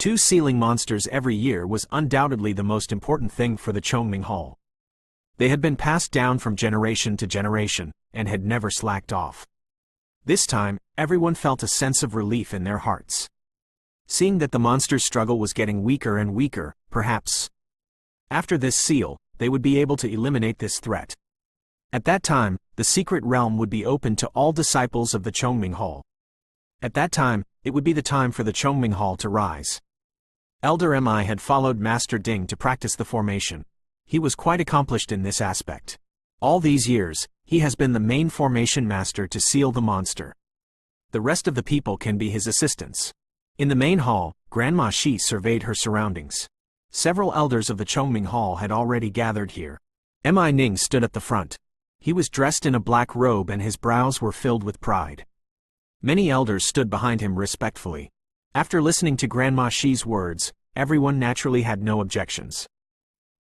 2 sealing monsters every year was undoubtedly the most important thing for the Chongming Hall. They had been passed down from generation to generation, and had never slacked off. This time, everyone felt a sense of relief in their hearts. Seeing that the monster's struggle was getting weaker and weaker, perhaps after this seal, they would be able to eliminate this threat. At that time, the secret realm would be open to all disciples of the Chongming Hall. At that time, it would be the time for the Chongming Hall to rise. Elder Mi had followed Master Ding to practice the formation. He was quite accomplished in this aspect. All these years, he has been the main formation master to seal the monster. The rest of the people can be his assistants. In the main hall, Grandma Shi surveyed her surroundings. Several elders of the Chongming Hall had already gathered here. Mi Ning stood at the front. He was dressed in a black robe and his brows were filled with pride. Many elders stood behind him respectfully. After listening to Grandma Shi's words, everyone naturally had no objections.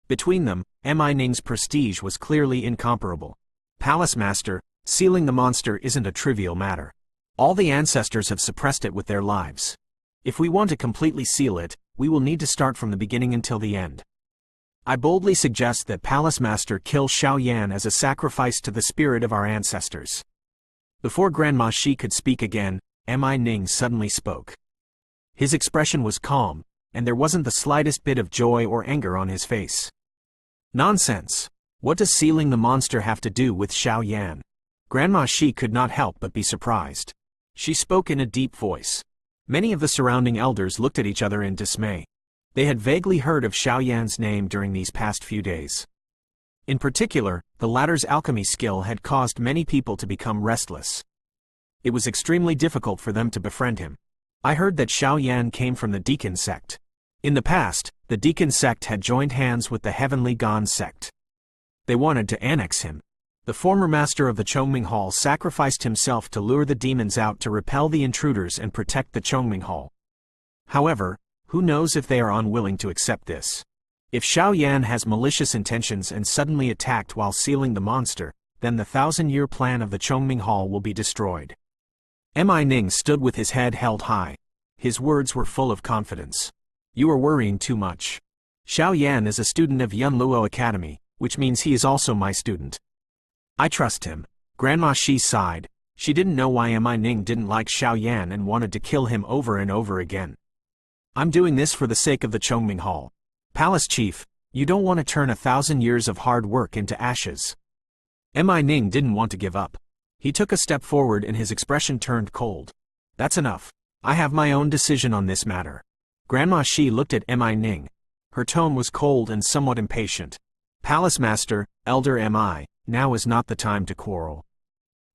Between them, Mi Ning's prestige was clearly incomparable. Palace Master, sealing the monster isn't a trivial matter. All the ancestors have suppressed it with their lives. If we want to completely seal it, we will need to start from the beginning until the end. I boldly suggest that Palace Master kill Xiao Yan as a sacrifice to the spirit of our ancestors. Before Grandma Shi could speak again, Mi Ning suddenly spoke. His expression was calm, and there wasn't the slightest bit of joy or anger on his face. Nonsense! What does sealing the monster have to do with Xiao Yan? Grandma Shi could not help but be surprised. She spoke in a deep voice. Many of the surrounding elders looked at each other in dismay. They had vaguely heard of Xiao Yan's name during these past few days. In particular, the latter's alchemy skill had caused many people to become restless. It was extremely difficult for them to befriend him. I heard that Xiao Yan came from the Deacon sect. In the past, the Deacon sect had joined hands with the Heavenly Gone sect. They wanted to annex him. The former master of the Chongming Hall sacrificed himself to lure the demons out to repel the intruders and protect the Chongming Hall. However, who knows if they are unwilling to accept this? If Xiao Yan has malicious intentions and suddenly attacked while sealing the monster, then the 1,000-year plan of the Chongming Hall will be destroyed. Mi Ning stood with his head held high. His words were full of confidence. You are worrying too much. Xiao Yan is a student of Yunluo Academy, which means he is also my student. I trust him. Grandma Shi sighed. She didn't know why Mi Ning didn't like Xiao Yan and wanted to kill him over and over again. I'm doing this for the sake of the Chongming Hall. Palace Chief, you don't want to turn 1,000 years of hard work into ashes. Mi Ning didn't want to give up. He took a step forward and his expression turned cold. That's enough. I have my own decision on this matter. Grandma Shi looked at Mi Ning. Her tone was cold and somewhat impatient. Palace Master, Elder Mi, now is not the time to quarrel.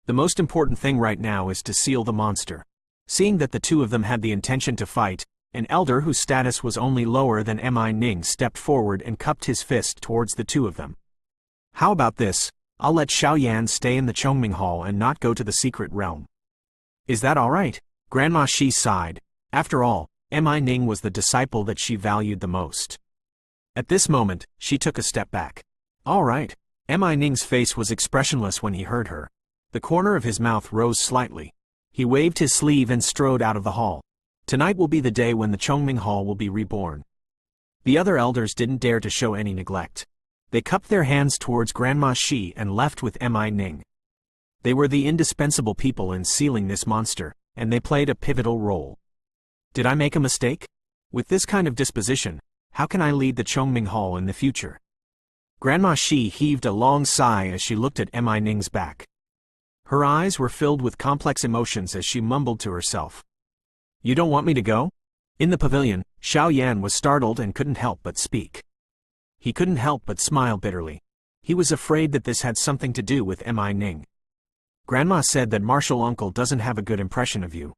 The most important thing right now is to seal the monster. Seeing that the two of them had the intention to fight, an elder whose status was only lower than Mi Ning stepped forward and cupped his fist towards the two of them. How about this? I'll let Xiao Yan stay in the Chongming Hall and not go to the secret realm. Is that all right? Grandma Shi sighed. After all, Mi Ning was the disciple that she valued the most. At this moment, she took a step back. All right. Mi Ning's face was expressionless when he heard her. The corner of his mouth rose slightly. He waved his sleeve and strode out of the hall. Tonight will be the day when the Chongming Hall will be reborn. The other elders didn't dare to show any neglect. They cupped their hands towards Grandma Shi and left with Mi Ning. They were the indispensable people in sealing this monster, and they played a pivotal role. Did I make a mistake? With this kind of disposition, how can I lead the Chongming Hall in the future? Grandma Shi heaved a long sigh as she looked at Mi Ning's back. Her eyes were filled with complex emotions as she mumbled to herself. You don't want me to go? In the pavilion, Xiao Yan was startled and couldn't help but speak. He couldn't help but smile bitterly. He was afraid that this had something to do with Mi Ning. Grandma said that Martial Uncle doesn't have a good impression of you.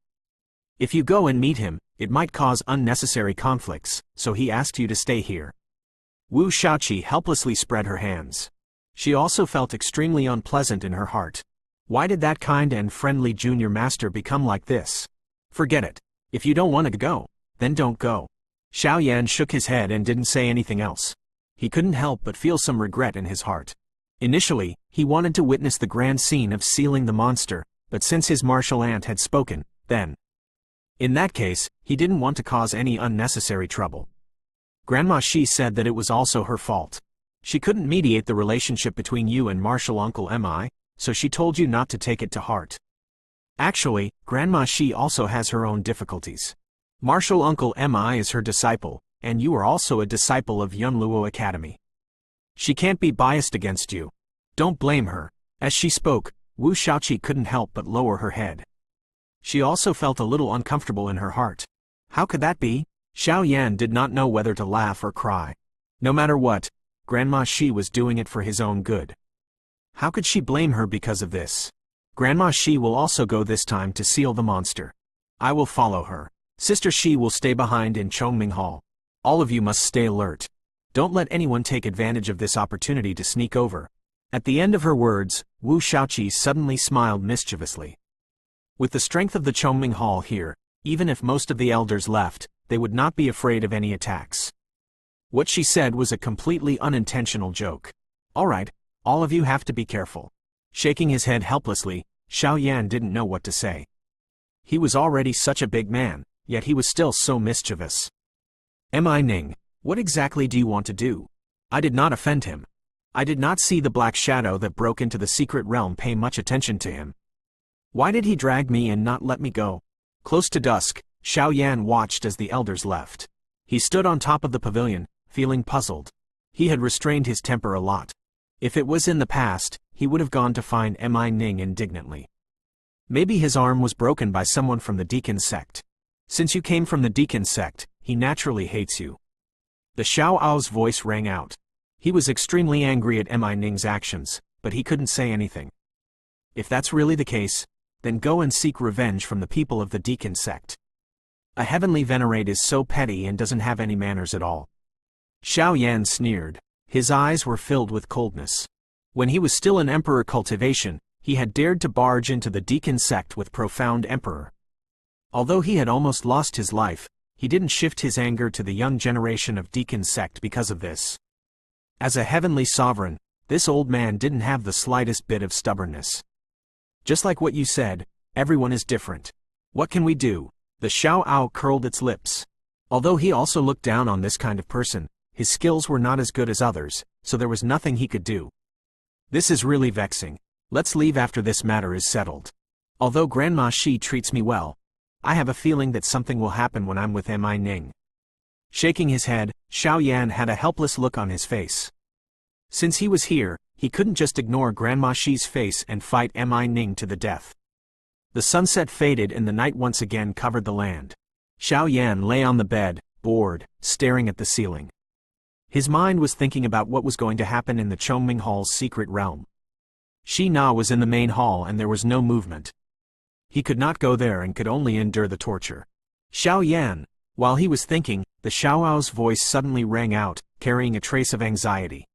If you go and meet him, it might cause unnecessary conflicts, so he asked you to stay here. Wu Shaoqi helplessly spread her hands. She also felt extremely unpleasant in her heart. Why did that kind and friendly junior master become like this? Forget it. If you don't want to go, then don't go. Xiao Yan shook his head and didn't say anything else. He couldn't help but feel some regret in his heart. Initially, he wanted to witness the grand scene of sealing the monster, but since his martial aunt had spoken, then In that case, he didn't want to cause any unnecessary trouble. Grandma Shi said that it was also her fault. She couldn't mediate the relationship between you and Martial Uncle Mi, so she told you not to take it to heart. Actually, Grandma Shi also has her own difficulties. Martial Uncle Mi is her disciple, and you are also a disciple of Yunluo Academy. She can't be biased against you. Don't blame her. As she spoke, Wu Shaoqi couldn't help but lower her head. She also felt a little uncomfortable in her heart. How could that be? Xiao Yan did not know whether to laugh or cry. No matter what, Grandma Shi was doing it for his own good. How could she blame her because of this? Grandma Shi will also go this time to seal the monster. I will follow her. Sister Shi will stay behind in Chongming Hall. All of you must stay alert. Don't let anyone take advantage of this opportunity to sneak over. At the end of her words, Wu Shaoqi suddenly smiled mischievously. With the strength of the Chongming Hall here, even if most of the elders left, they would not be afraid of any attacks. What she said was a completely unintentional joke. All right, all of you have to be careful. Shaking his head helplessly, Xiao Yan didn't know what to say. He was already such a big man, yet he was still so mischievous. Mi Ning, what exactly do you want to do? I did not offend him. I did not see the black shadow that broke into the secret realm pay much attention to him. Why did he drag me and not let me go? Close to dusk, Xiao Yan watched as the elders left. He stood on top of the pavilion, feeling puzzled. He had restrained his temper a lot. If it was in the past, he would have gone to find Mi Ning indignantly. Maybe his arm was broken by someone from the Deacon sect. Since you came from the Deacon sect, he naturally hates you. The Xiao Ao's voice rang out. He was extremely angry at Mi Ning's actions, but he couldn't say anything. If that's really the case, then go and seek revenge from the people of the Deacon sect. A heavenly venerate is so petty and doesn't have any manners at all. Xiao Yan sneered. His eyes were filled with coldness. When he was still in Emperor cultivation, he had dared to barge into the Deacon sect with profound Emperor. Although he had almost lost his life, he didn't shift his anger to the young generation of Deacon sect because of this. As a heavenly sovereign, this old man didn't have the slightest bit of stubbornness. Just like what you said, everyone is different. What can we do? The Xiao Ao curled its lips. Although he also looked down on this kind of person, his skills were not as good as others, so there was nothing he could do. This is really vexing. Let's leave after this matter is settled. Although Grandma Shi treats me well, I have a feeling that something will happen when I'm with Mi Ning. Shaking his head, Xiao Yan had a helpless look on his face. Since he was here, he couldn't just ignore Grandma Shi's face and fight Mi Ning to the death. The sunset faded and the night once again covered the land. Xiao Yan lay on the bed, bored, staring at the ceiling. His mind was thinking about what was going to happen in the Chongming Hall's secret realm. Shi Na was in the main hall and there was no movement. He could not go there and could only endure the torture. Xiao Yan. While he was thinking, the Xiao Ao's voice suddenly rang out, carrying a trace of anxiety.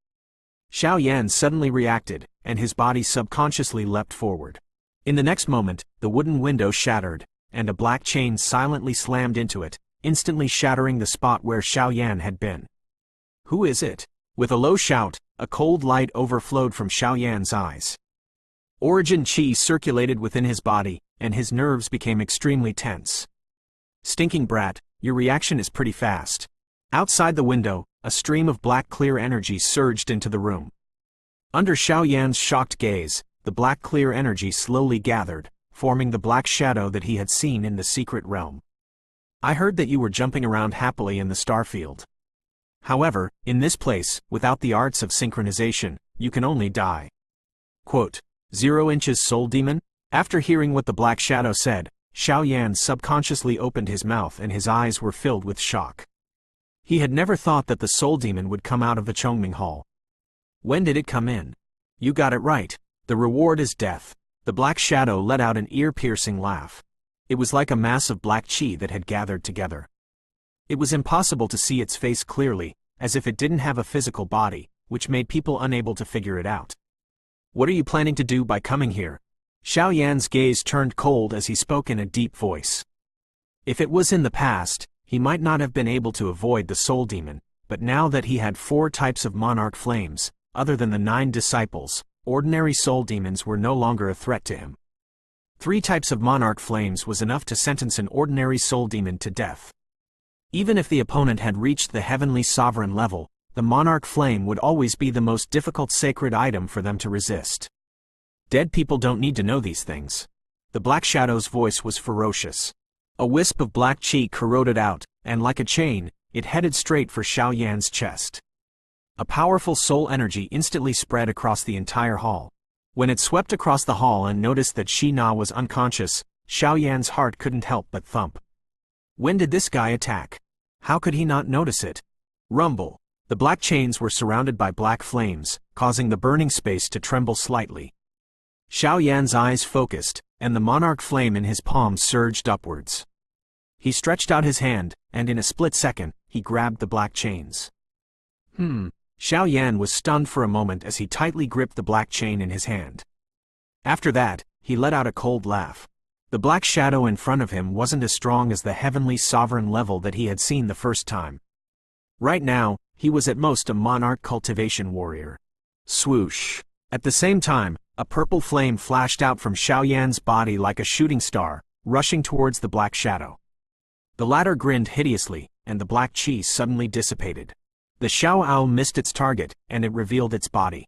Xiao Yan suddenly reacted, and his body subconsciously leapt forward. In the next moment, the wooden window shattered, and a black chain silently slammed into it, instantly shattering the spot where Xiao Yan had been. Who is it? With a low shout, a cold light overflowed from Xiao Yan's eyes. Origin Qi circulated within his body, and his nerves became extremely tense. Stinking brat, your reaction is pretty fast. Outside the window, a stream of black clear energy surged into the room. Under Xiao Yan's shocked gaze, the black clear energy slowly gathered, forming the black shadow that he had seen in the secret realm. I heard that you were jumping around happily in the starfield. However, in this place, without the arts of synchronization, you can only die. Quote, 0 inches soul demon? After hearing what the black shadow said, Xiao Yan subconsciously opened his mouth and his eyes were filled with shock. He had never thought that the soul demon would come out of the Chongming Hall. When did it come in? You got it right. The reward is death. The black shadow let out an ear-piercing laugh. It was like a mass of black qi that had gathered together. It was impossible to see its face clearly, as if it didn't have a physical body, which made people unable to figure it out. What are you planning to do by coming here? Xiao Yan's gaze turned cold as he spoke in a deep voice. If it was in the past, he might not have been able to avoid the soul demon, but now that he had 4 types of monarch flames, other than the 9 disciples, ordinary soul demons were no longer a threat to him. 3 types of monarch flames was enough to sentence an ordinary soul demon to death. Even if the opponent had reached the heavenly sovereign level, the monarch flame would always be the most difficult sacred item for them to resist. Dead people don't need to know these things. The Black Shadow's voice was ferocious. A wisp of black chi corroded out, and like a chain, it headed straight for Xiao Yan's chest. A powerful soul energy instantly spread across the entire hall. When it swept across the hall and noticed that Shi Na was unconscious, Xiao Yan's heart couldn't help but thump. When did this guy attack? How could he not notice it? Rumble. The black chains were surrounded by black flames, causing the burning space to tremble slightly. Xiao Yan's eyes focused, and the monarch flame in his palm surged upwards. He stretched out his hand, and in a split second, he grabbed the black chains. Xiao Yan was stunned for a moment as he tightly gripped the black chain in his hand. After that, he let out a cold laugh. The black shadow in front of him wasn't as strong as the heavenly sovereign level that he had seen the first time. Right now, he was at most a monarch cultivation warrior. Swoosh! At the same time, a purple flame flashed out from Xiao Yan's body like a shooting star, rushing towards the black shadow. The latter grinned hideously, and the black chi suddenly dissipated. The Xiao Ao missed its target, and it revealed its body.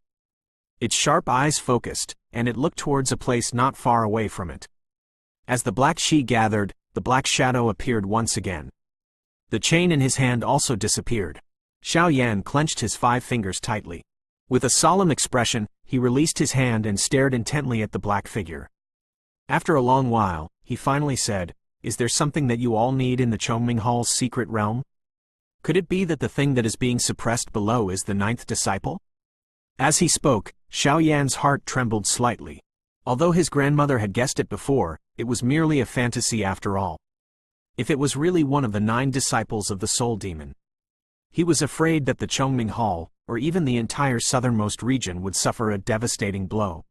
Its sharp eyes focused, and it looked towards a place not far away from it. As the black chi gathered, the black shadow appeared once again. The chain in his hand also disappeared. Xiao Yan clenched his 5 fingers tightly. With a solemn expression, he released his hand and stared intently at the black figure. After a long while, he finally said, "Is there something that you all need in the Chongming Hall's secret realm? Could it be that the thing that is being suppressed below is the 9th disciple?" As he spoke, Xiao Yan's heart trembled slightly. Although his grandmother had guessed it before, it was merely a fantasy after all. If it was really one of the 9 disciples of the soul demon. He was afraid that the Chongming Hall, or even the entire southernmost region, would suffer a devastating blow.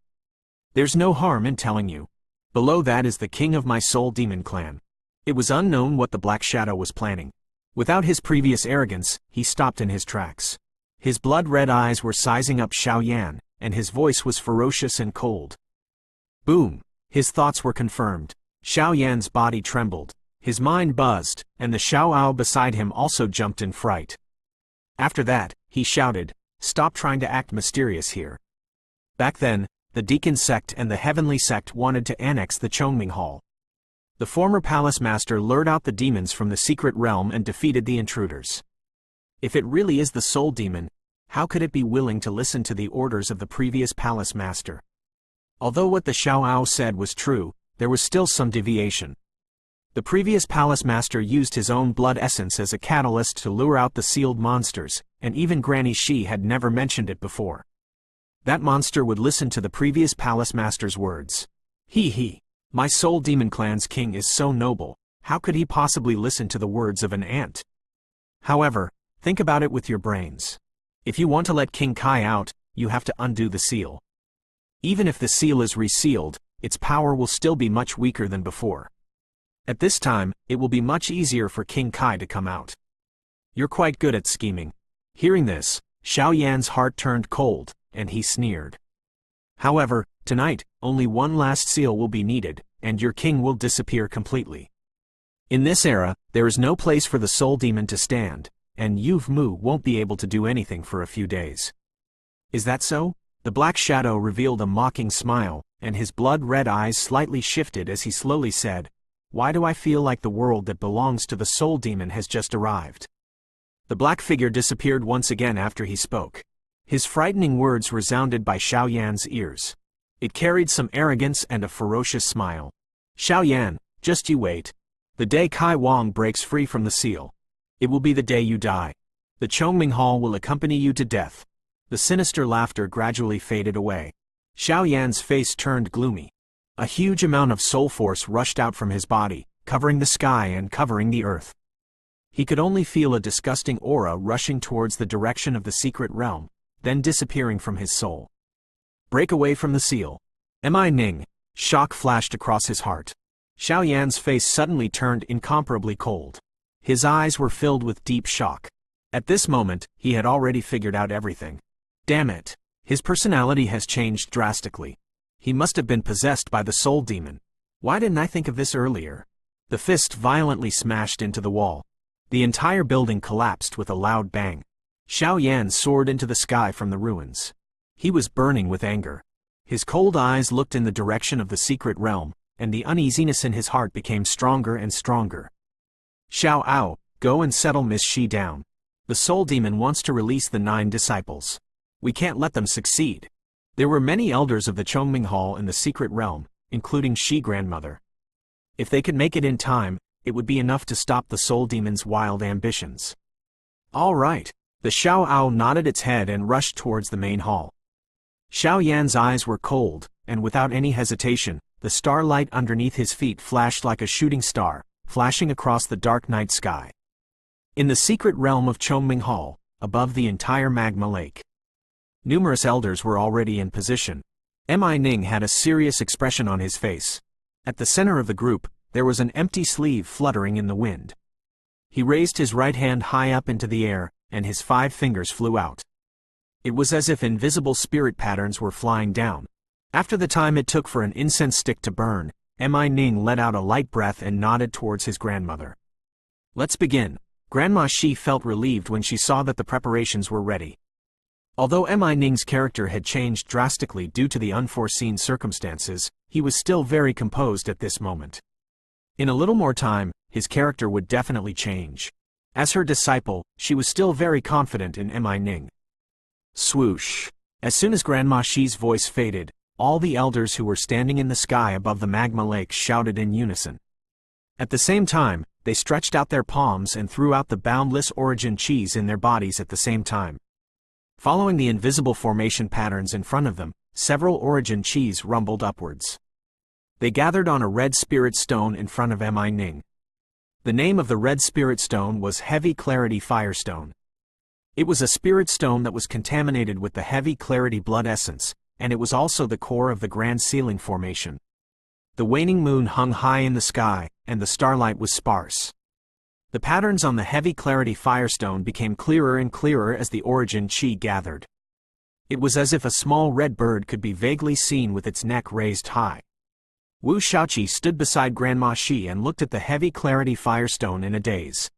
"There's no harm in telling you. Below that is the king of my soul demon clan." It was unknown what the Black Shadow was planning. Without his previous arrogance, he stopped in his tracks. His blood-red eyes were sizing up Xiao Yan, and his voice was ferocious and cold. Boom! His thoughts were confirmed. Xiao Yan's body trembled. His mind buzzed, and the Xiao Ao beside him also jumped in fright. After that, he shouted, "Stop trying to act mysterious here." Back then, the Deacon sect and the Heavenly sect wanted to annex the Chongming Hall. The former palace master lured out the demons from the secret realm and defeated the intruders. If it really is the soul demon, how could it be willing to listen to the orders of the previous palace master? Although what the Xiao Ao said was true, there was still some deviation. The previous palace master used his own blood essence as a catalyst to lure out the sealed monsters, and even Granny Shi had never mentioned it before. That monster would listen to the previous palace master's words. He. My soul demon clan's king is so noble, how could he possibly listen to the words of an ant? However, think about it with your brains. If you want to let King Kai out, you have to undo the seal. Even if the seal is resealed, its power will still be much weaker than before. At this time, it will be much easier for King Kai to come out. You're quite good at scheming. Hearing this, Xiao Yan's heart turned cold, and he sneered. However, tonight, only one last seal will be needed, and your king will disappear completely. In this era, there is no place for the soul demon to stand, and Yuv Mu won't be able to do anything for a few days. Is that so? The Black Shadow revealed a mocking smile, and his blood-red eyes slightly shifted as he slowly said, "Why do I feel like the world that belongs to the soul demon has just arrived?" The black figure disappeared once again after he spoke. His frightening words resounded by Xiao Yan's ears. It carried some arrogance and a ferocious smile. "Xiao Yan, just you wait. The day Kai Wang breaks free from the seal, it will be the day you die. The Chongming Hall will accompany you to death." The sinister laughter gradually faded away. Xiao Yan's face turned gloomy. A huge amount of soul force rushed out from his body, covering the sky and covering the earth. He could only feel a disgusting aura rushing towards the direction of the secret realm, then disappearing from his soul. Break away from the seal. Am I Ning? Shock flashed across his heart. Xiao Yan's face suddenly turned incomparably cold. His eyes were filled with deep shock. At this moment, he had already figured out everything. Damn it! His personality has changed drastically. He must have been possessed by the soul demon. Why didn't I think of this earlier? The fist violently smashed into the wall. The entire building collapsed with a loud bang. Xiao Yan soared into the sky from the ruins. He was burning with anger. His cold eyes looked in the direction of the secret realm, and the uneasiness in his heart became stronger and stronger. Xiao Ao, go and settle Miss Shi down. The Soul Demon wants to release the 9 disciples. We can't let them succeed. There were many elders of the Chongming Hall in the secret realm, including Shi grandmother. If they could make it in time, it would be enough to stop the Soul Demon's wild ambitions. All right. The Xiao Ao nodded its head and rushed towards the main hall. Xiao Yan's eyes were cold, and without any hesitation, the starlight underneath his feet flashed like a shooting star, flashing across the dark night sky. In the secret realm of Chongming Hall, above the entire magma lake, numerous elders were already in position. Mi had a serious expression on his face. At the center of the group, there was an empty sleeve fluttering in the wind. He raised his right hand high up into the air, and his 5 fingers flew out. It was as if invisible spirit patterns were flying down. After the time it took for an incense stick to burn, Mi let out a light breath and nodded towards his grandmother. Let's begin. Grandma Shi felt relieved when she saw that the preparations were ready. Although Mi character had changed drastically due to the unforeseen circumstances, he was still very composed at this moment. In a little more time, his character would definitely change. As her disciple, she was still very confident in Mi. Swoosh! As soon as Grandma Shi's voice faded, all the elders who were standing in the sky above the magma lake shouted in unison. At the same time, they stretched out their palms and threw out the boundless origin chis in their bodies at the same time. Following the invisible formation patterns in front of them, several origin chis rumbled upwards. They gathered on a red spirit stone in front of Mi. The name of the red spirit stone was Heavy Clarity Firestone. It was a spirit stone that was contaminated with the Heavy Clarity blood essence, and it was also the core of the Grand Ceiling formation. The waning moon hung high in the sky, and the starlight was sparse. The patterns on the Heavy Clarity Firestone became clearer and clearer as the origin chi gathered. It was as if a small red bird could be vaguely seen with its neck raised high. Wu Shaoqi stood beside Grandma Shi and looked at the Heavy Clarity Firestone in a daze.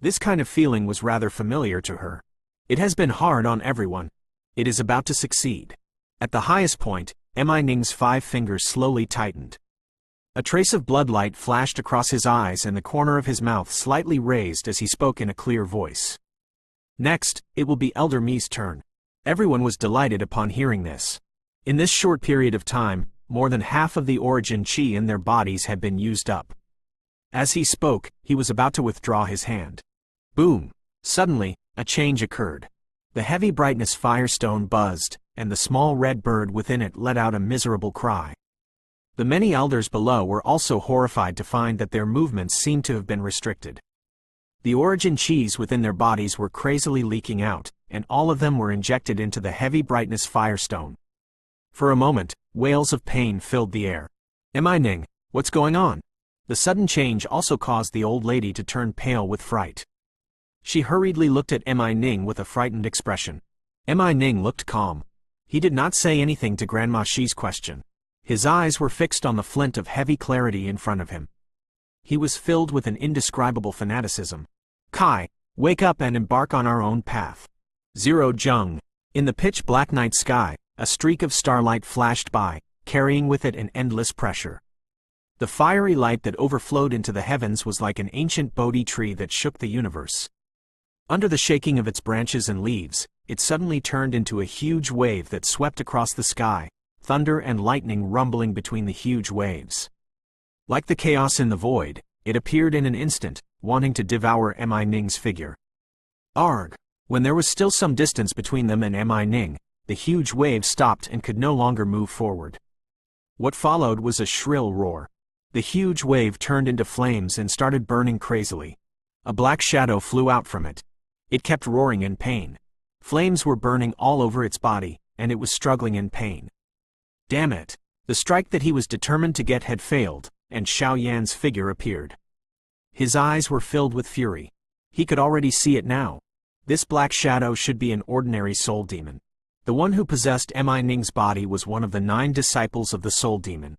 This kind of feeling was rather familiar to her. It has been hard on everyone. It is about to succeed. At the highest point, Mi 5 fingers slowly tightened. A trace of bloodlight flashed across his eyes and the corner of his mouth slightly raised as he spoke in a clear voice. Next, it will be Elder Mi's turn. Everyone was delighted upon hearing this. In this short period of time, more than half of the origin chi in their bodies had been used up. As he spoke, he was about to withdraw his hand. Boom! Suddenly, a change occurred. The heavy brightness firestone buzzed, and the small red bird within it let out a miserable cry. The many elders below were also horrified to find that their movements seemed to have been restricted. The origin chis within their bodies were crazily leaking out, and all of them were injected into the heavy brightness firestone. For a moment, wails of pain filled the air. Mi, what's going on? The sudden change also caused the old lady to turn pale with fright. She hurriedly looked at Mi with a frightened expression. Mi looked calm. He did not say anything to Grandma Shi's question. His eyes were fixed on the flint of Heavy Clarity in front of him. He was filled with an indescribable fanaticism. Kai, wake up and embark on our own path. Zero Jung. In the pitch-black night sky, a streak of starlight flashed by, carrying with it an endless pressure. The fiery light that overflowed into the heavens was like an ancient Bodhi tree that shook the universe. Under the shaking of its branches and leaves, it suddenly turned into a huge wave that swept across the sky, thunder and lightning rumbling between the huge waves. Like the chaos in the void, it appeared in an instant, wanting to devour Mi figure. Arg! When there was still some distance between them and Mi, the huge wave stopped and could no longer move forward. What followed was a shrill roar. The huge wave turned into flames and started burning crazily. A black shadow flew out from it. It kept roaring in pain. Flames were burning all over its body, and it was struggling in pain. Damn it! The strike that he was determined to get had failed, and Xiao Yan's figure appeared. His eyes were filled with fury. He could already see it now. This black shadow should be an ordinary soul demon. The one who possessed Mi Ning's body was one of the 9 disciples of the Soul Demon.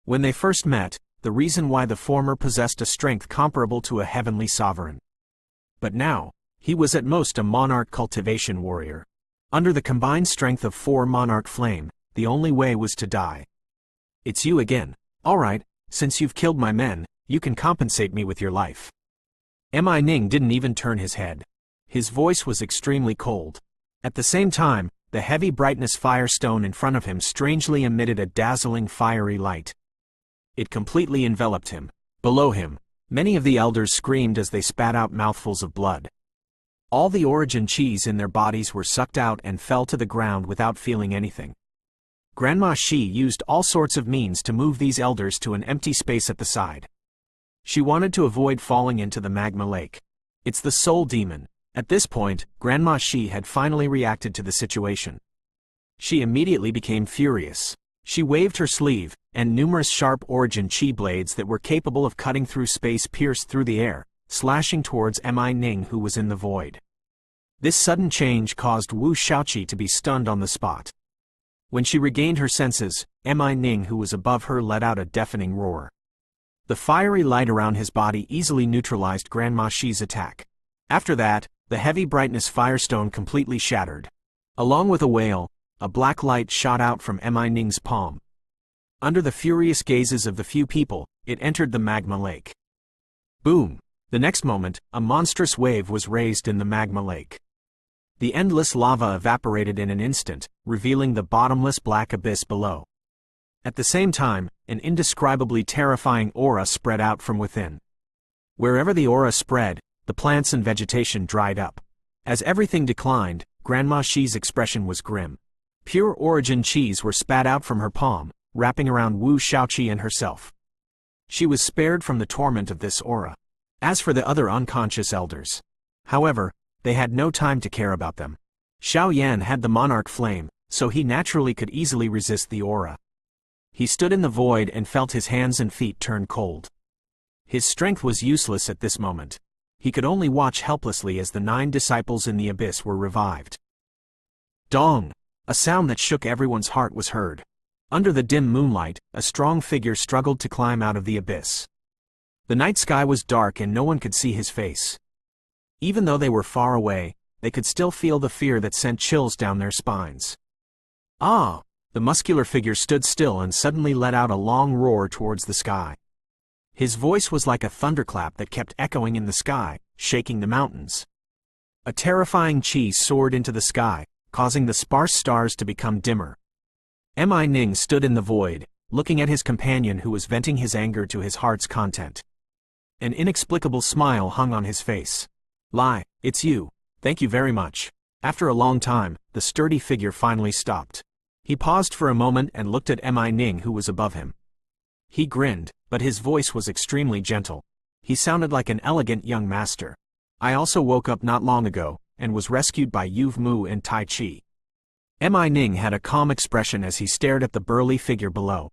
When they first met, the reason why the former possessed a strength comparable to a heavenly sovereign. But now, he was at most a monarch cultivation warrior. Under the combined strength of 4 monarch flame, the only way was to die. It's you again. Alright, since you've killed my men, you can compensate me with your life. Ning didn't even turn his head. His voice was extremely cold. At the same time, the heavy brightness firestone in front of him strangely emitted a dazzling fiery light. It completely enveloped him. Below him, many of the elders screamed as they spat out mouthfuls of blood. All the origin chis in their bodies were sucked out and fell to the ground without feeling anything. Grandma Shi used all sorts of means to move these elders to an empty space at the side. She wanted to avoid falling into the magma lake. It's the soul demon. At this point, Grandma Shi had finally reacted to the situation. She immediately became furious. She waved her sleeve, and numerous sharp origin chi blades that were capable of cutting through space pierced through the air, slashing towards Ning, who was in the void. This sudden change caused Wu Shaoqi to be stunned on the spot. When she regained her senses, Ning, who was above her, let out a deafening roar. The fiery light around his body easily neutralized Grandma Shi's attack. After that, the heavy brightness firestone completely shattered. Along with a wail, a black light shot out from Ning's palm. Under the furious gazes of the few people, it entered the magma lake. Boom! The next moment, a monstrous wave was raised in the magma lake. The endless lava evaporated in an instant, revealing the bottomless black abyss below. At the same time, an indescribably terrifying aura spread out from within. Wherever the aura spread, the plants and vegetation dried up. As everything declined, Grandma Shi's expression was grim. Pure origin chis were spat out from her palm, wrapping around Wu Shaoqi and herself. She was spared from the torment of this aura. As for the other unconscious elders, however, they had no time to care about them. Xiao Yan had the monarch flame, so he naturally could easily resist the aura. He stood in the void and felt his hands and feet turn cold. His strength was useless at this moment. He could only watch helplessly as the 9 disciples in the abyss were revived. Dong! A sound that shook everyone's heart was heard. Under the dim moonlight, a strong figure struggled to climb out of the abyss. The night sky was dark and no one could see his face. Even though they were far away, they could still feel the fear that sent chills down their spines. Ah! The muscular figure stood still and suddenly let out a long roar towards the sky. His voice was like a thunderclap that kept echoing in the sky, shaking the mountains. A terrifying chi soared into the sky, causing the sparse stars to become dimmer. Ning stood in the void, looking at his companion who was venting his anger to his heart's content. An inexplicable smile hung on his face. Lai, it's you. Thank you very much. After a long time, the sturdy figure finally stopped. He paused for a moment and looked at Ning, who was above him. He grinned, but his voice was extremely gentle. He sounded like an elegant young master. I also woke up not long ago, and was rescued by Yuv Mu and Tai Chi. Ning had a calm expression as he stared at the burly figure below.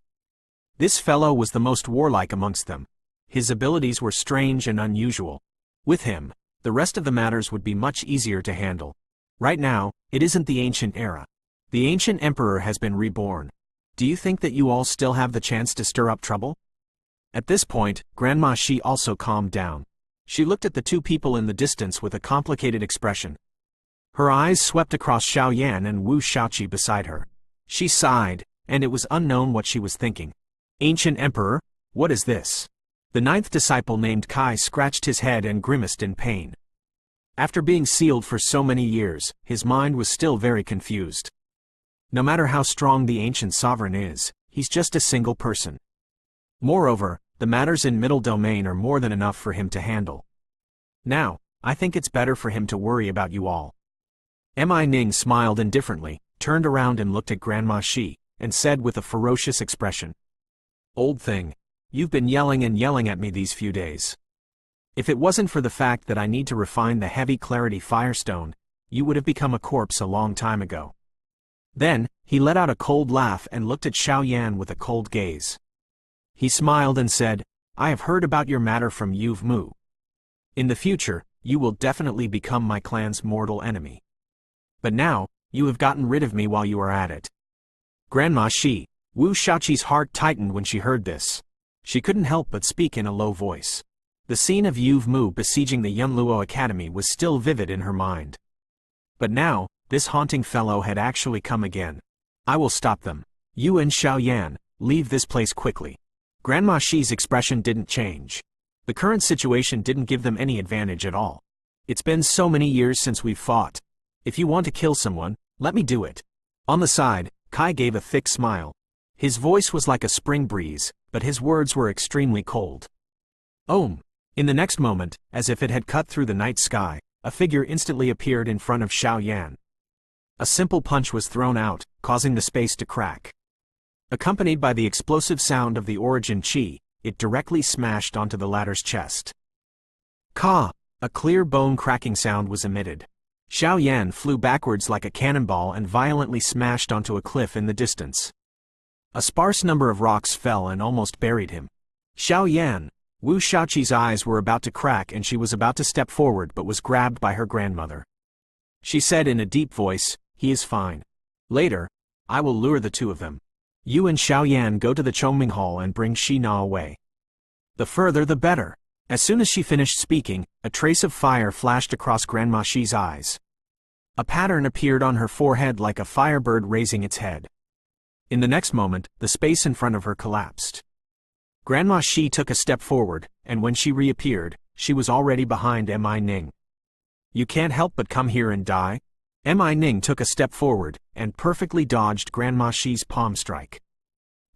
This fellow was the most warlike amongst them. His abilities were strange and unusual. With him, the rest of the matters would be much easier to handle. Right now, it isn't the ancient era. The ancient emperor has been reborn. Do you think that you all still have the chance to stir up trouble? At this point, Grandma Shi also calmed down. She looked at the 2 people in the distance with a complicated expression. Her eyes swept across Xiao Yan and Wu Shaoqi beside her. She sighed, and it was unknown what she was thinking. Ancient Emperor? What is this? The 9th disciple named Kai scratched his head and grimaced in pain. After being sealed for so many years, his mind was still very confused. No matter how strong the ancient sovereign is, he's just a single person. Moreover, the matters in Middle Domain are more than enough for him to handle. Now, I think it's better for him to worry about you all. Ning smiled indifferently, turned around and looked at Grandma Shi, and said with a ferocious expression. Old thing, you've been yelling and yelling at me these few days. If it wasn't for the fact that I need to refine the heavy clarity firestone, you would have become a corpse a long time ago. Then, he let out a cold laugh and looked at Xiao Yan with a cold gaze. He smiled and said, I have heard about your matter from Yuv Mu. In the future, you will definitely become my clan's mortal enemy. But now, you have gotten rid of me while you are at it. Grandma Shi, Wu Shaoqi's heart tightened when she heard this. She couldn't help but speak in a low voice. The scene of Yu Mu besieging the Yunluo Academy was still vivid in her mind. But now, this haunting fellow had actually come again. I will stop them. You and Xiaoyan, leave this place quickly. Grandma Shi's expression didn't change. The current situation didn't give them any advantage at all. It's been so many years since we've fought. If you want to kill someone, let me do it. On the side, Kai gave a thick smile. His voice was like a spring breeze, but his words were extremely cold. Om. In the next moment, as if it had cut through the night sky, a figure instantly appeared in front of Xiaoyan. A simple punch was thrown out, causing the space to crack. Accompanied by the explosive sound of the origin Chi, it directly smashed onto the latter's chest. Ka! A clear bone-cracking sound was emitted. Xiaoyan flew backwards like a cannonball and violently smashed onto a cliff in the distance. A sparse number of rocks fell and almost buried him. Xiaoyan! Wu Shaoqi's eyes were about to crack and she was about to step forward but was grabbed by her grandmother. She said in a deep voice, "He is fine. Later, I will lure the two of them. You and Xiaoyan go to the Chongming Hall and bring Shi Na away. The further the better." As soon as she finished speaking, a trace of fire flashed across Grandma Shi's eyes. A pattern appeared on her forehead like a firebird raising its head. In the next moment, the space in front of her collapsed. Grandma Shi took a step forward, and when she reappeared, she was already behind Mi Ning. You can't help but come here and die? Mi Ning took a step forward, and perfectly dodged Grandma Shi's palm strike.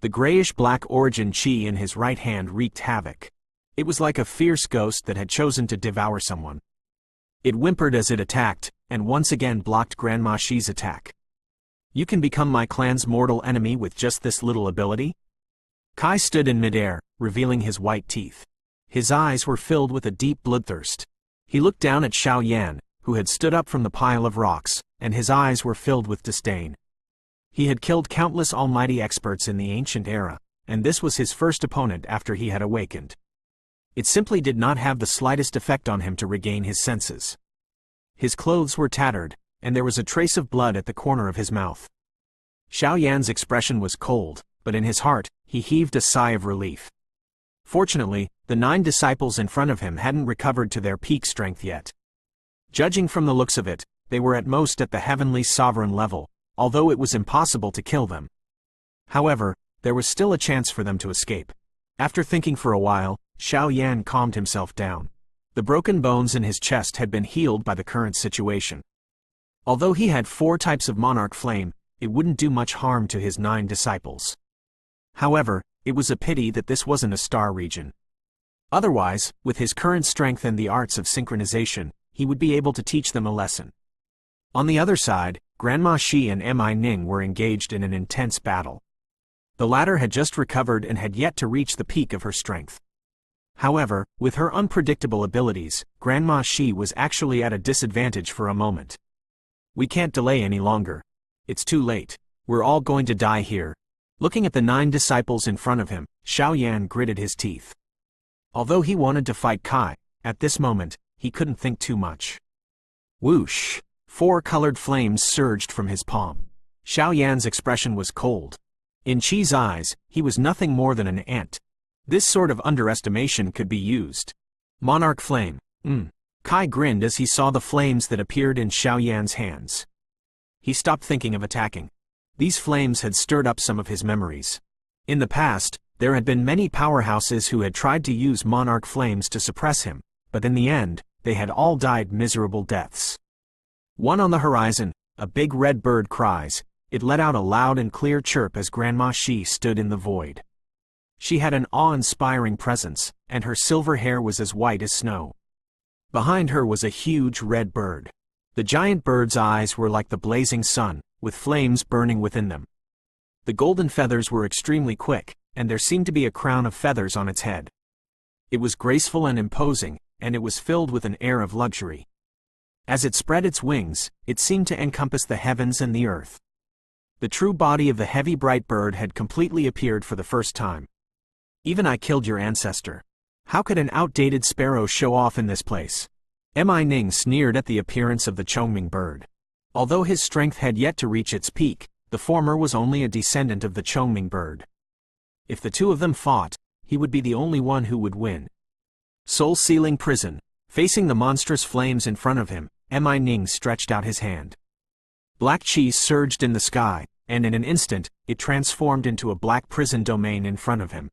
The grayish-black origin Chi in his right hand wreaked havoc. It was like a fierce ghost that had chosen to devour someone. It whimpered as it attacked, and once again blocked Grandma Shi's attack. You can become my clan's mortal enemy with just this little ability? Kai stood in midair, revealing his white teeth. His eyes were filled with a deep bloodthirst. He looked down at Xiaoyan, who had stood up from the pile of rocks, and his eyes were filled with disdain. He had killed countless almighty experts in the ancient era, and this was his first opponent after he had awakened. It simply did not have the slightest effect on him to regain his senses. His clothes were tattered, and there was a trace of blood at the corner of his mouth. Xiaoyan's expression was cold, but in his heart, he heaved a sigh of relief. Fortunately, the 9 disciples in front of him hadn't recovered to their peak strength yet. Judging from the looks of it, they were at most at the heavenly sovereign level, although it was impossible to kill them. However, there was still a chance for them to escape. After thinking for a while, Xiaoyan calmed himself down. The broken bones in his chest had been healed by the current situation. Although he had 4 types of monarch flame, it wouldn't do much harm to his 9 disciples. However, it was a pity that this wasn't a star region. Otherwise, with his current strength and the arts of synchronization, he would be able to teach them a lesson. On the other side, Grandma Shi and Mi Ning were engaged in an intense battle. The latter had just recovered and had yet to reach the peak of her strength. However, with her unpredictable abilities, Grandma Shi was actually at a disadvantage for a moment. We can't delay any longer. It's too late. We're all going to die here. Looking at the 9 disciples in front of him, Xiaoyan gritted his teeth. Although he wanted to fight Kai, at this moment, he couldn't think too much. Whoosh! 4 colored flames surged from his palm. Xiaoyan's expression was cold. In Chi's eyes, he was nothing more than an ant. This sort of underestimation could be used. Monarch flame. Kai grinned as he saw the flames that appeared in Xiaoyan's hands. He stopped thinking of attacking. These flames had stirred up some of his memories. In the past, there had been many powerhouses who had tried to use monarch flames to suppress him, but in the end, they had all died miserable deaths. One on the horizon, a big red bird cries. It let out a loud and clear chirp as Grandma Shi stood in the void. She had an awe-inspiring presence, and her silver hair was as white as snow. Behind her was a huge red bird. The giant bird's eyes were like the blazing sun, with flames burning within them. The golden feathers were extremely quick, and there seemed to be a crown of feathers on its head. It was graceful and imposing, and it was filled with an air of luxury. As it spread its wings, it seemed to encompass the heavens and the earth. The true body of the heavy bright bird had completely appeared for the first time. Even I killed your ancestor. How could an outdated sparrow show off in this place? Mi Ning sneered at the appearance of the Chongming bird. Although his strength had yet to reach its peak, The former was only a descendant of the Chongming bird. If the two of them fought, he would be the only one who would win. Soul-sealing prison. Facing the monstrous flames in front of him, Ning stretched out his hand. Black chi surged in the sky, and in an instant, it transformed into a black prison domain in front of him.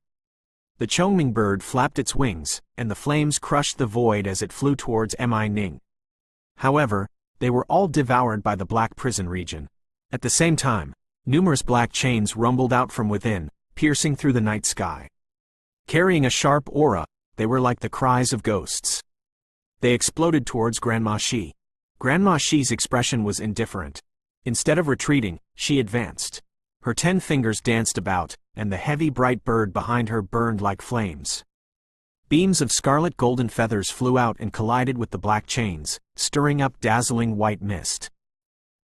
The Chongming bird flapped its wings, and the flames crushed the void as it flew towards Ning. However, they were all devoured by the black prison region. At the same time, numerous black chains rumbled out from within, piercing through the night sky. Carrying a sharp aura, they were like the cries of ghosts. They exploded towards Grandma Shi. Grandma Shi's expression was indifferent. Instead of retreating, she advanced. Her 10 fingers danced about, and the heavy bright bird behind her burned like flames. Beams of scarlet golden feathers flew out and collided with the black chains, stirring up dazzling white mist.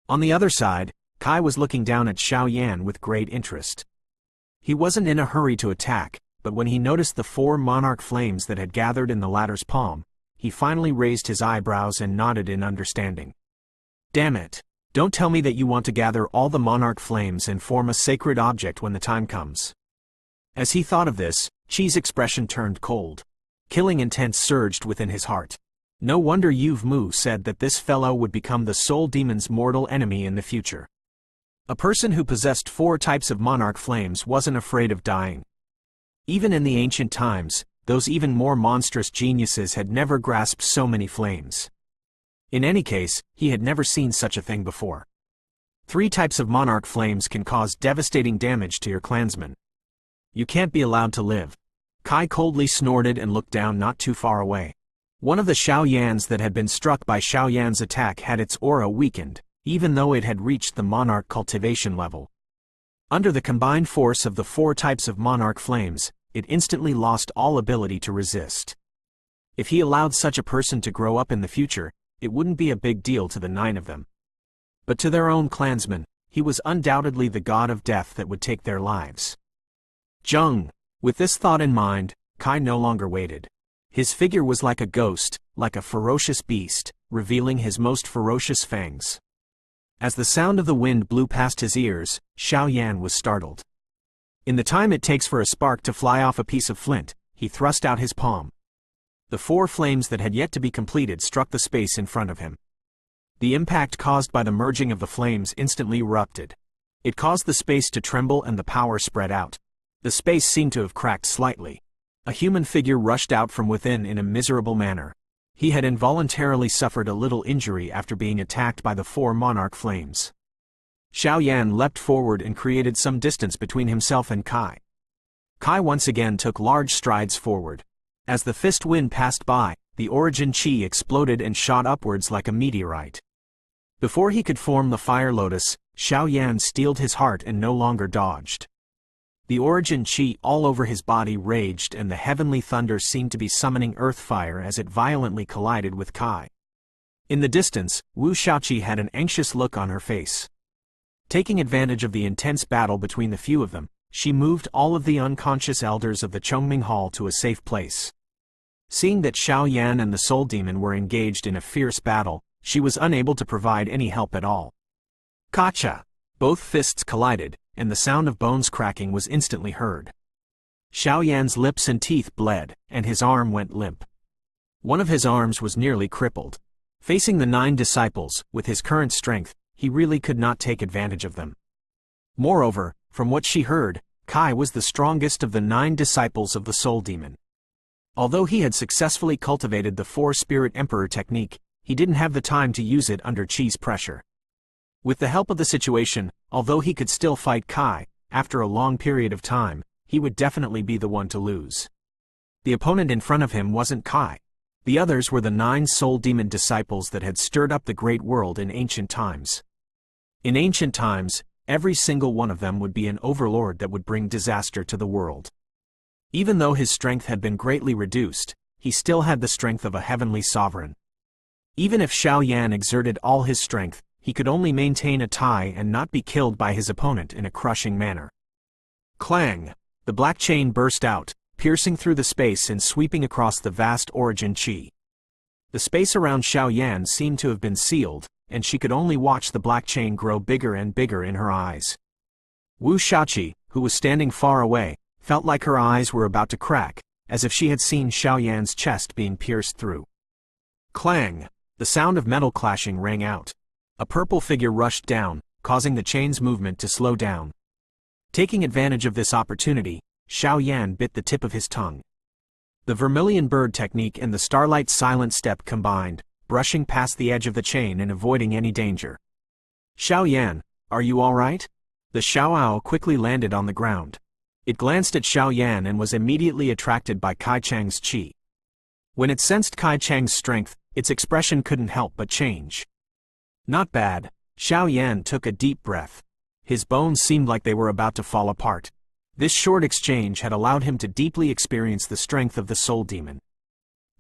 On the other side, Kai was looking down at Xiao Yan with great interest. He wasn't in a hurry to attack, but when he noticed the 4 monarch flames that had gathered in the latter's palm, he finally raised his eyebrows and nodded in understanding. Damn it! Don't tell me that you want to gather all the monarch flames and form a sacred object when the time comes. As he thought of this, Chi's expression turned cold. Killing intent surged within his heart. No wonder Yuv Mu said that this fellow would become the soul demon's mortal enemy in the future. A person who possessed 4 types of monarch flames wasn't afraid of dying. Even in the ancient times, those even more monstrous geniuses had never grasped so many flames. In any case, he had never seen such a thing before. 3 types of monarch flames can cause devastating damage to your clansmen. You can't be allowed to live. Kai coldly snorted and looked down not too far away. One of the Xiao Yans that had been struck by Xiao Yan's attack had its aura weakened, even though it had reached the monarch cultivation level. Under the combined force of the 4 types of monarch flames, it instantly lost all ability to resist. If he allowed such a person to grow up in the future, it wouldn't be a big deal to the 9 of them. But to their own clansmen, he was undoubtedly the god of death that would take their lives. Jung! With this thought in mind, Kai no longer waited. His figure was like a ghost, like a ferocious beast, revealing his most ferocious fangs. As the sound of the wind blew past his ears, Xiao Yan was startled. In the time it takes for a spark to fly off a piece of flint, he thrust out his palm. The 4 flames that had yet to be completed struck the space in front of him. The impact caused by the merging of the flames instantly erupted. It caused the space to tremble and the power spread out. The space seemed to have cracked slightly. A human figure rushed out from within in a miserable manner. He had involuntarily suffered a little injury after being attacked by the 4 monarch flames. Xiao Yan leapt forward and created some distance between himself and Kai. Kai once again took large strides forward. As the fist wind passed by, the origin chi exploded and shot upwards like a meteorite. Before he could form the fire lotus, Xiao Yan steeled his heart and no longer dodged. The origin chi all over his body raged and the heavenly thunder seemed to be summoning earth fire as it violently collided with Kai. In the distance, Wu Shaoqi had an anxious look on her face. Taking advantage of the intense battle between the few of them, she moved all of the unconscious elders of the Chongming Hall to a safe place. Seeing that Xiao Yan and the Soul Demon were engaged in a fierce battle, she was unable to provide any help at all. Kacha! Both fists collided, and the sound of bones cracking was instantly heard. Xiao Yan's lips and teeth bled, and his arm went limp. One of his arms was nearly crippled. Facing the 9 disciples, with his current strength, he really could not take advantage of them. Moreover, from what she heard, Kai was the strongest of the 9 disciples of the Soul Demon. Although he had successfully cultivated the 4-Spirit Emperor technique, he didn't have the time to use it under Chi's pressure. With the help of the situation, although he could still fight Kai, after a long period of time, he would definitely be the one to lose. The opponent in front of him wasn't Kai. The others were the 9 Soul Demon disciples that had stirred up the great world in ancient times. In ancient times, every single one of them would be an overlord that would bring disaster to the world. Even though his strength had been greatly reduced, he still had the strength of a heavenly sovereign. Even if Xiao Yan exerted all his strength, he could only maintain a tie and not be killed by his opponent in a crushing manner. Clang! The black chain burst out, piercing through the space and sweeping across the vast origin chi. The space around Xiao Yan seemed to have been sealed, and she could only watch the black chain grow bigger and bigger in her eyes, Wu Shaoqi, who was standing far away, felt like her eyes were about to crack, as if she had seen Xiao Yan's chest being pierced through. Clang! The sound of metal clashing rang out. A purple figure rushed down, causing the chain's movement to slow down. Taking advantage of this opportunity, Xiao Yan bit the tip of his tongue. The vermilion bird technique and the starlight silent step combined, brushing past the edge of the chain and avoiding any danger. Xiao Yan, are you all right? The Xiaoao quickly landed on the ground. It glanced at Xiao Yan and was immediately attracted by Kai Chang's chi. When it sensed Kai Chang's strength, its expression couldn't help but change. Not bad. Xiao Yan took a deep breath. His bones seemed like they were about to fall apart. This short exchange had allowed him to deeply experience the strength of the soul demon.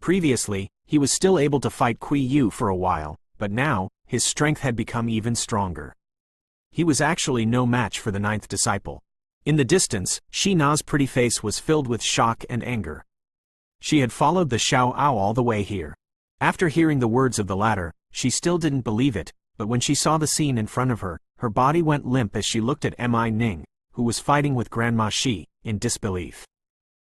Previously, he was still able to fight Kui Yu for a while, but now, his strength had become even stronger. He was actually no match for the ninth disciple. In the distance, Shi Na's pretty face was filled with shock and anger. She had followed the Xiaoao all the way here. After hearing the words of the latter, she still didn't believe it, but when she saw the scene in front of her, her body went limp as she looked at Mi Ning, who was fighting with Grandma Shi, in disbelief.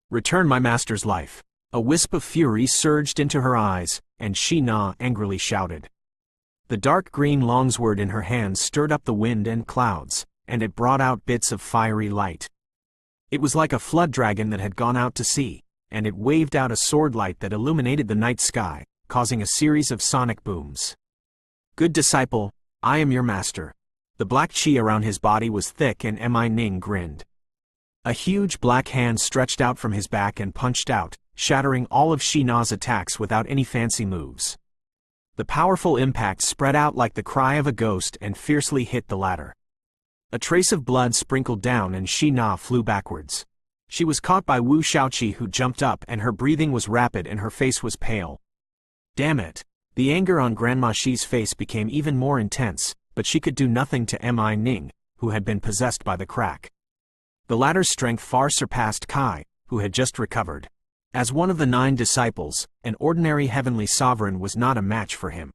Return my master's life. A wisp of fury surged into her eyes, and Shi Na angrily shouted. The dark green longsword in her hands stirred up the wind and clouds, and it brought out bits of fiery light. It was like a flood dragon that had gone out to sea, and it waved out a sword light that illuminated the night sky, causing a series of sonic booms. Good disciple, I am your master. The black chi around his body was thick and Mi Ning grinned. A huge black hand stretched out from his back and punched out, shattering all of Shi Na's attacks without any fancy moves. The powerful impact spread out like the cry of a ghost and fiercely hit the latter. A trace of blood sprinkled down and Shi Na flew backwards. She was caught by Wu Shaoqi, who jumped up, and her breathing was rapid and her face was pale. Damn it! The anger on Grandma Shi's face became even more intense, but she could do nothing to Mi Ning, who had been possessed by the crack. The latter's strength far surpassed Kai, who had just recovered. As one of the 9 disciples, an ordinary heavenly sovereign was not a match for him.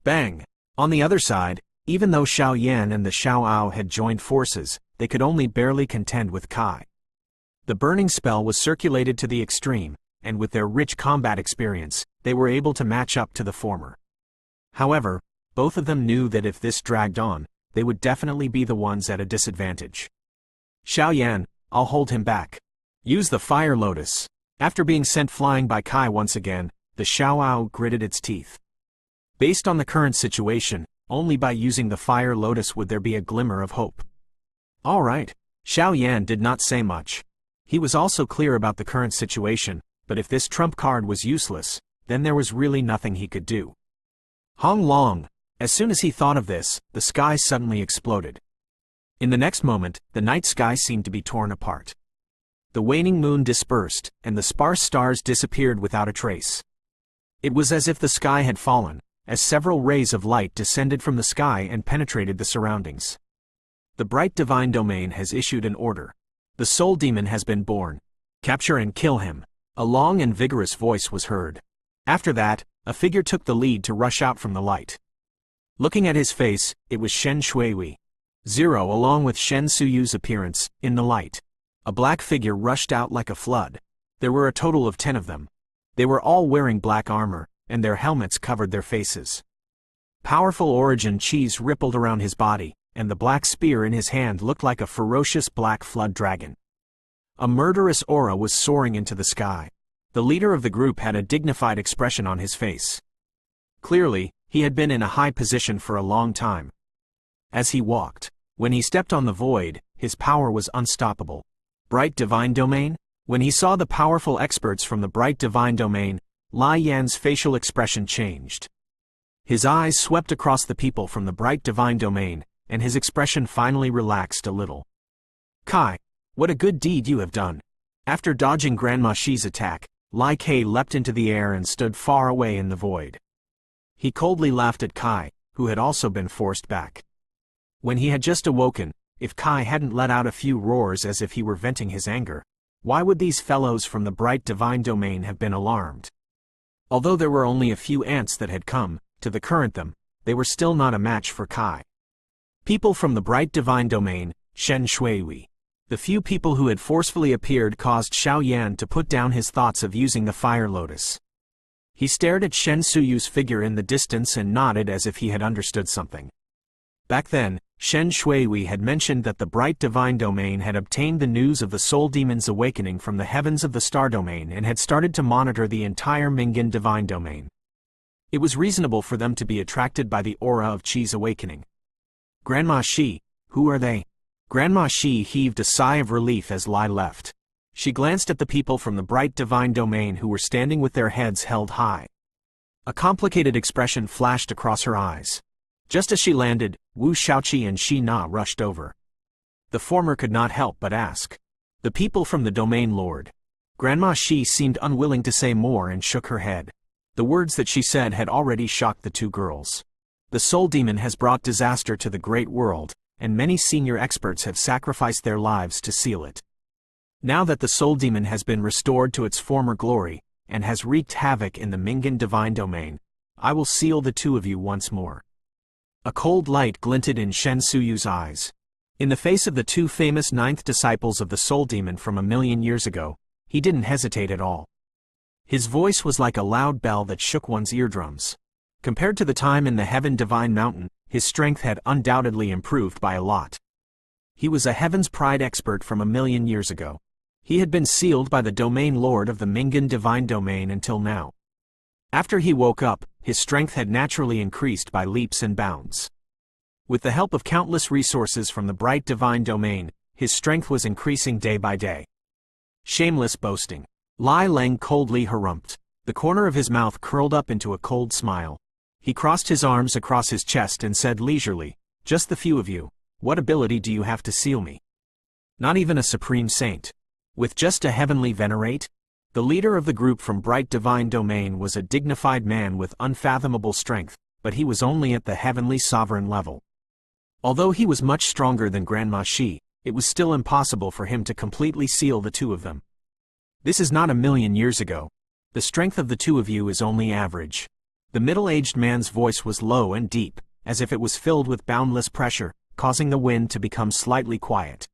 Bang! On the other side, even though Xiao Yan and the Xiaoao had joined forces, they could only barely contend with Kai. The burning spell was circulated to the extreme, and with their rich combat experience, they were able to match up to the former. However, both of them knew that if this dragged on, they would definitely be the ones at a disadvantage. Xiao Yan, I'll hold him back. Use the fire lotus. After being sent flying by Kai once again, the Xiaoao gritted its teeth. Based on the current situation, only by using the fire lotus would there be a glimmer of hope. All right. Xiao Yan did not say much. He was also clear about the current situation, but if this trump card was useless, then there was really nothing he could do. Hong Long. As soon as he thought of this, the sky suddenly exploded. In the next moment, the night sky seemed to be torn apart. The waning moon dispersed, and the sparse stars disappeared without a trace. It was as if the sky had fallen, as several rays of light descended from the sky and penetrated the surroundings. The bright divine domain has issued an order. The soul demon has been born. Capture and kill him. A long and vigorous voice was heard. After that, a figure took the lead to rush out from the light. Looking at his face, it was Shen Shuiwei. Zero along with Shen Suyu's appearance, in the light. A black figure rushed out like a flood. There were a total of 10 of them. They were all wearing black armor, and their helmets covered their faces. Powerful origin chis rippled around his body, and the black spear in his hand looked like a ferocious black flood dragon. A murderous aura was soaring into the sky. The leader of the group had a dignified expression on his face. Clearly, he had been in a high position for a long time. As he walked, when he stepped on the void, his power was unstoppable. Bright Divine Domain? When he saw the powerful experts from the Bright Divine Domain, Lai Yan's facial expression changed. His eyes swept across the people from the Bright Divine Domain, and his expression finally relaxed a little. Kai, what a good deed you have done. After dodging Grandma Shi's attack, Lai Kai leapt into the air and stood far away in the void. He coldly laughed at Kai, who had also been forced back. When he had just awoken, if Kai hadn't let out a few roars as if he were venting his anger, why would these fellows from the Bright Divine Domain have been alarmed? Although there were only a few ants that had come, to the current them, they were still not a match for Kai. People from the Bright Divine Domain, Shen Shuiwei. The few people who had forcefully appeared caused Xiao Yan to put down his thoughts of using the fire lotus. He stared at Shen Suyu's figure in the distance and nodded as if he had understood something. Back then, Shen Shuiwei had mentioned that the bright divine domain had obtained the news of the soul demon's awakening from the heavens of the star domain and had started to monitor the entire Mingan divine domain. It was reasonable for them to be attracted by the aura of Chi's awakening. Grandma Shi, who are they? Grandma Shi heaved a sigh of relief as Lai left. She glanced at the people from the bright divine domain who were standing with their heads held high. A complicated expression flashed across her eyes. Just as she landed, Wu Shaoqi and Shi Na rushed over. The former could not help but ask. The people from the domain lord. Grandma Shi seemed unwilling to say more and shook her head. The words that she said had already shocked the two girls. The soul demon has brought disaster to the great world, and many senior experts have sacrificed their lives to seal it. Now that the soul demon has been restored to its former glory, and has wreaked havoc in the Mingan divine domain, I will seal the two of you once more. A cold light glinted in Shen Suyu's eyes. In the face of the two famous ninth disciples of the soul demon from 1,000,000 years ago, he didn't hesitate at all. His voice was like a loud bell that shook one's eardrums. Compared to the time in the Heaven Divine Mountain, his strength had undoubtedly improved by a lot. He was a Heaven's Pride expert from 1,000,000 years ago. He had been sealed by the domain lord of the Mingan divine domain until now. After he woke up, his strength had naturally increased by leaps and bounds. With the help of countless resources from the bright divine domain, his strength was increasing day by day. Shameless boasting. Lai Leng coldly harumphed. The corner of his mouth curled up into a cold smile. He crossed his arms across his chest and said leisurely, "Just the few of you. What ability do you have to seal me? Not even a supreme saint. With just a heavenly venerate?" The leader of the group from Bright Divine Domain was a dignified man with unfathomable strength, but he was only at the heavenly sovereign level. Although he was much stronger than Grandma Shi, it was still impossible for him to completely seal the two of them. This is not 1,000,000 years ago. The strength of the two of you is only average. The middle-aged man's voice was low and deep, as if it was filled with boundless pressure, causing the wind to become slightly quiet.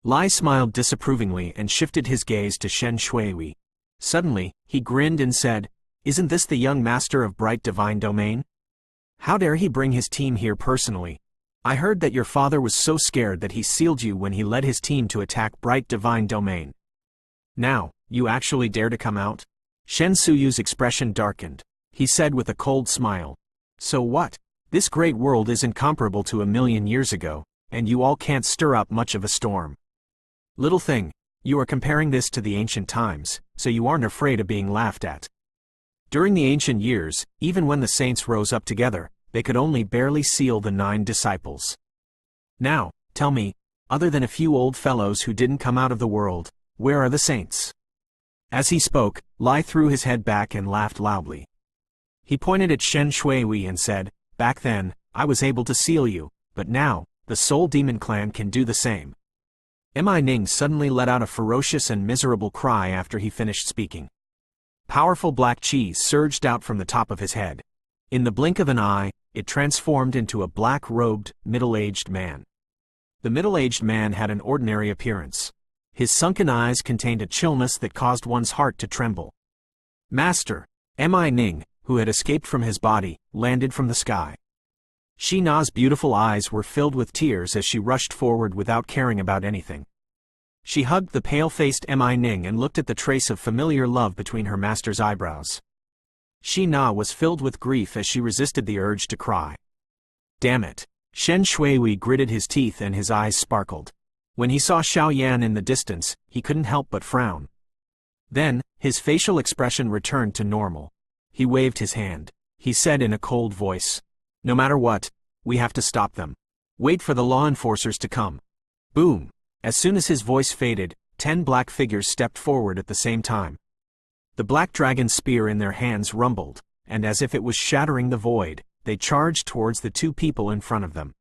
Lai smiled disapprovingly and shifted his gaze to Shen Shuiwei. Suddenly, he grinned and said, "Isn't this the young master of Bright Divine Domain? How dare he bring his team here personally? I heard that your father was so scared that he sealed you when he led his team to attack Bright Divine Domain. Now, you actually dare to come out?" Shen Suyu's expression darkened. He said with a cold smile, "So what? This great world is incomparable to 1,000,000 years ago, and you all can't stir up much of a storm. Little thing, you are comparing this to the ancient times, so you aren't afraid of being laughed at. During the ancient years, even when the saints rose up together, they could only barely seal the 9 disciples. Now, tell me, other than a few old fellows who didn't come out of the world, where are the saints?" As he spoke, Lai threw his head back and laughed loudly. He pointed at Shen Shuiwei and said, "Back then, I was able to seal you, but now, the Soul Demon Clan can do the same." Mi Ning suddenly let out a ferocious and miserable cry after he finished speaking. Powerful black chi surged out from the top of his head. In the blink of an eye, it transformed into a black-robed, middle-aged man. The middle-aged man had an ordinary appearance. His sunken eyes contained a chillness that caused one's heart to tremble. "Master!" Mi Ning, who had escaped from his body, landed from the sky. Shi Na's beautiful eyes were filled with tears as she rushed forward without caring about anything. She hugged the pale-faced Mi Ning and looked at the trace of familiar love between her master's eyebrows. Shi Na was filled with grief as she resisted the urge to cry. "Damn it!" Shen Shuiwei gritted his teeth and his eyes sparkled. When he saw Xiao Yan in the distance, he couldn't help but frown. Then, his facial expression returned to normal. He waved his hand. He said in a cold voice, "No matter what, we have to stop them. Wait for the law enforcers to come." Boom! As soon as his voice faded, 10 black figures stepped forward at the same time. The black dragon spear in their hands rumbled, and as if it was shattering the void, they charged towards the 2 people in front of them.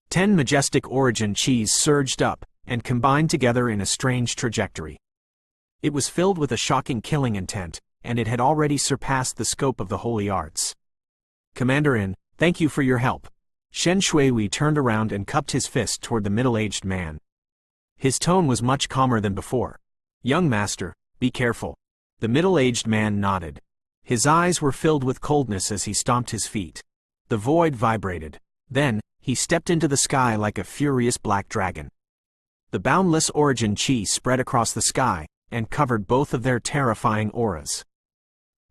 10 majestic origin chis surged up, and combined together in a strange trajectory. It was filled with a shocking killing intent, and it had already surpassed the scope of the holy arts. "Commander-in, thank you for your help." Shen Shuiwei turned around and cupped his fist toward the middle-aged man. His tone was much calmer than before. "Young master, be careful." The middle-aged man nodded. His eyes were filled with coldness as he stomped his feet. The void vibrated. Then, he stepped into the sky like a furious black dragon. The boundless origin chi spread across the sky, and covered both of their terrifying auras.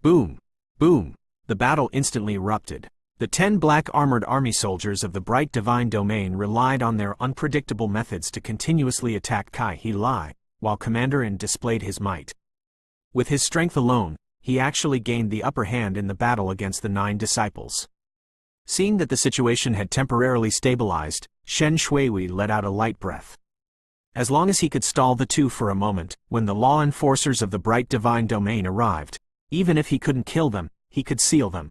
Boom! Boom! The battle instantly erupted. The 10 black armored army soldiers of the bright divine domain relied on their unpredictable methods to continuously attack Kai He Lai, while Commander In displayed his might. With his strength alone, he actually gained the upper hand in the battle against the 9 disciples. Seeing that the situation had temporarily stabilized, Shen Shuiwei let out a light breath. As long as he could stall the two for a moment, when the law enforcers of the bright divine domain arrived, even if he couldn't kill them, he could seal them.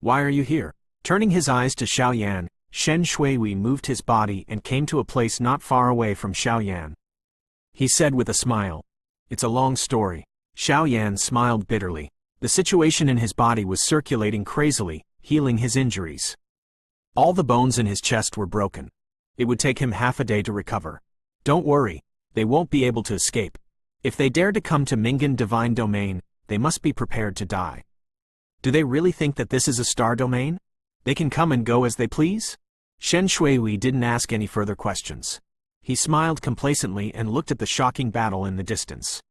"Why are you here?" Turning his eyes to Xiaoyan, Shen Shuiwei moved his body and came to a place not far away from Xiaoyan. He said with a smile, "It's a long story." Xiaoyan smiled bitterly. The situation in his body was circulating crazily, healing his injuries. All the bones in his chest were broken. It would take him half a day to recover. "Don't worry, they won't be able to escape. If they dare to come to Mingan Divine Domain, they must be prepared to die." "Do they really think that this is a star domain? They can come and go as they please?" Shen Shuiwei didn't ask any further questions. He smiled complacently and looked at the shocking battle in the distance.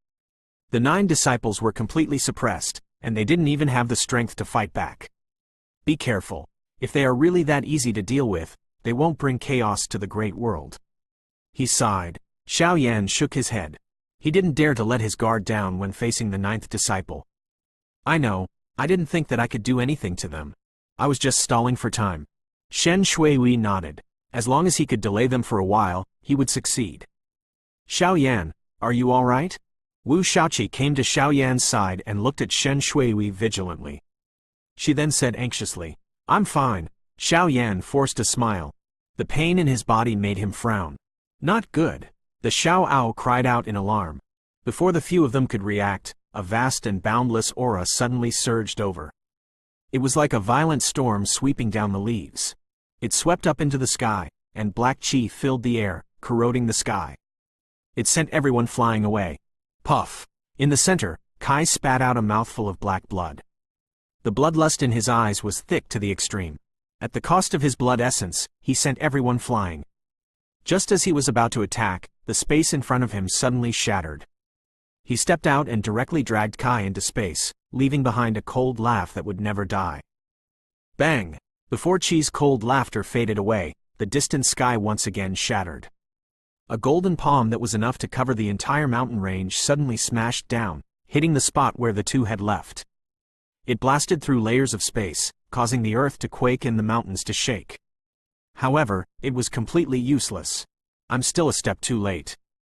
The 9 disciples were completely suppressed, and they didn't even have the strength to fight back. "Be careful. If they are really that easy to deal with, they won't bring chaos to the great world." He sighed. Xiaoyan shook his head. He didn't dare to let his guard down when facing the 9th disciple. "I know, I didn't think that I could do anything to them. I was just stalling for time." Shen Shuiwei nodded. As long as he could delay them for a while, he would succeed. "Xiaoyan, are you all right?" Wu Shaoqi came to Xiaoyan's side and looked at Shen Shuiwei vigilantly. She then said anxiously, "I'm fine." Xiaoyan forced a smile. The pain in his body made him frown. "Not good." The Xiao cried out in alarm. Before the few of them could react, a vast and boundless aura suddenly surged over. It was like a violent storm sweeping down the leaves. It swept up into the sky, and black chi filled the air, corroding the sky. It sent everyone flying away. Puff! In the center, Kai spat out a mouthful of black blood. The bloodlust in his eyes was thick to the extreme. At the cost of his blood essence, he sent everyone flying. Just as he was about to attack, the space in front of him suddenly shattered. He stepped out and directly dragged Kai into space, leaving behind a cold laugh that would never die. Bang! Before Chi's cold laughter faded away, the distant sky once again shattered. A golden palm that was enough to cover the entire mountain range suddenly smashed down, hitting the spot where the two had left. It blasted through layers of space, causing the earth to quake and the mountains to shake. However, it was completely useless. "I'm still a step too late."